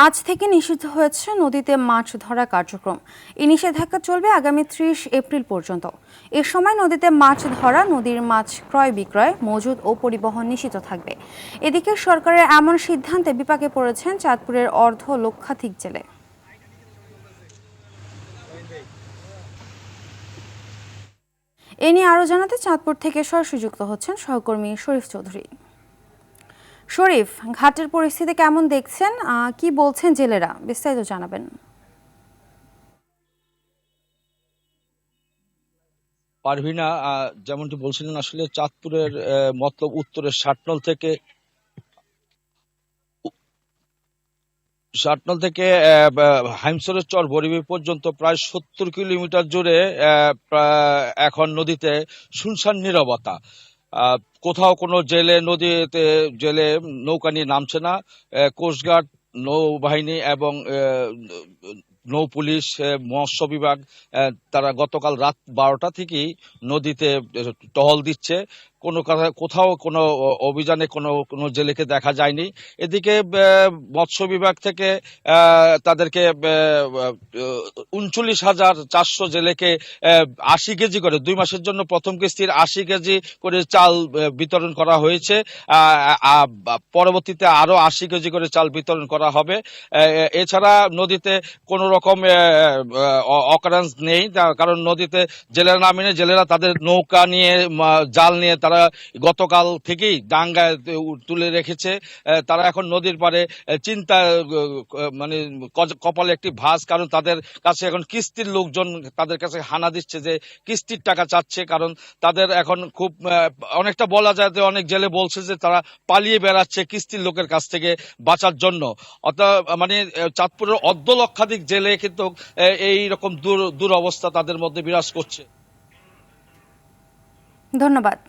আজ থেকে নিষিদ্ধ হয়েছে নদীতে মাছ ধরা কার্যক্রম। এই নিষেধাজ্ঞা চলবে আগামী 30 এপ্রিল পর্যন্ত। এ সময় নদীতে মাছ ধরা, নদীর মাছ ক্রয় বিক্রয়, মজুদ ও পরিবহন নিষিদ্ধ থাকবে। এদিকে সরকারের এমন সিদ্ধান্তে বিপাকে পড়েছেন চাঁদপুরের অর্ধ লক্ষাধিক জেলে। এ নিয়ে আরও জানাতে চাঁদপুর থেকে সরাসরি যুক্ত হচ্ছেন সহকর্মী শরীফ চৌধুরী। শরীফ, ঘাটের পরিস্থিতি কেমন দেখছেন, কি বলছেন জেলেরা, বিস্তারিত জানাবেন। পারভিনা, যেমনটি বলছিলেন, আসলে চাঁদপুরের মতলব উত্তরের ষাটনল থেকে হাইমসরের চর বরিবি পর্যন্ত প্রায় 70 কিলোমিটার জুড়ে এখন নদীতে শুনশান নীরবতা। কোথাও কোনো জেলে নৌকা নিয়ে নামছে না। কোস্টগার্ড, নৌবাহিনী এবং নৌ পুলিশ, মৎস্য বিভাগ তারা গতকাল রাত 12টা থেকেই নদীতে টহল দিচ্ছে। কোথাও কোনো অভিযানে কোনো জেলেকে দেখা যায়নি। এদিকে মৎস্য বিভাগ থেকে তাদেরকে 39,400 জেলেকে 80 কেজি করে 2 মাসের জন্য প্রথম কিস্তির 80 কেজি করে চাল বিতরণ করা হয়েছে। পরবর্তীতে আরো 80 কেজি করে চাল বিতরণ করা হবে। এছাড়া নদীতে কোন রকম অকারেন্স নেই, কারণ নদীতে জেলেরা নামেনি। জেলেরা তাদের নৌকা নিয়ে, জাল নিয়ে তারা গতকাল থেকেই ডাঙ্গায় তুলে রেখেছে। তারা এখন নদীর পাড়ে চিন্তা, মানে কপালে একটি ভাঁজ, কারণ তাদের কাছে এখন কিস্তির লোকজন তাদের কাছে হানা দিচ্ছে যে কিস্তির টাকা চাচ্ছে। কারণ তাদের এখন খুব অনেকটা বলা যায় যে অনেক জেলে বলছে যে তারা পালিয়ে বেড়াচ্ছে কিস্তির লোকের কাছ থেকে বাঁচার জন্য। অর্থাৎ মানে চাঁদপুরের অর্ধ লক্ষাধিক জেলে কিন্তু এই রকম দুরবস্থা তাদের মধ্যে বিরাজ করছে। ধন্যবাদ।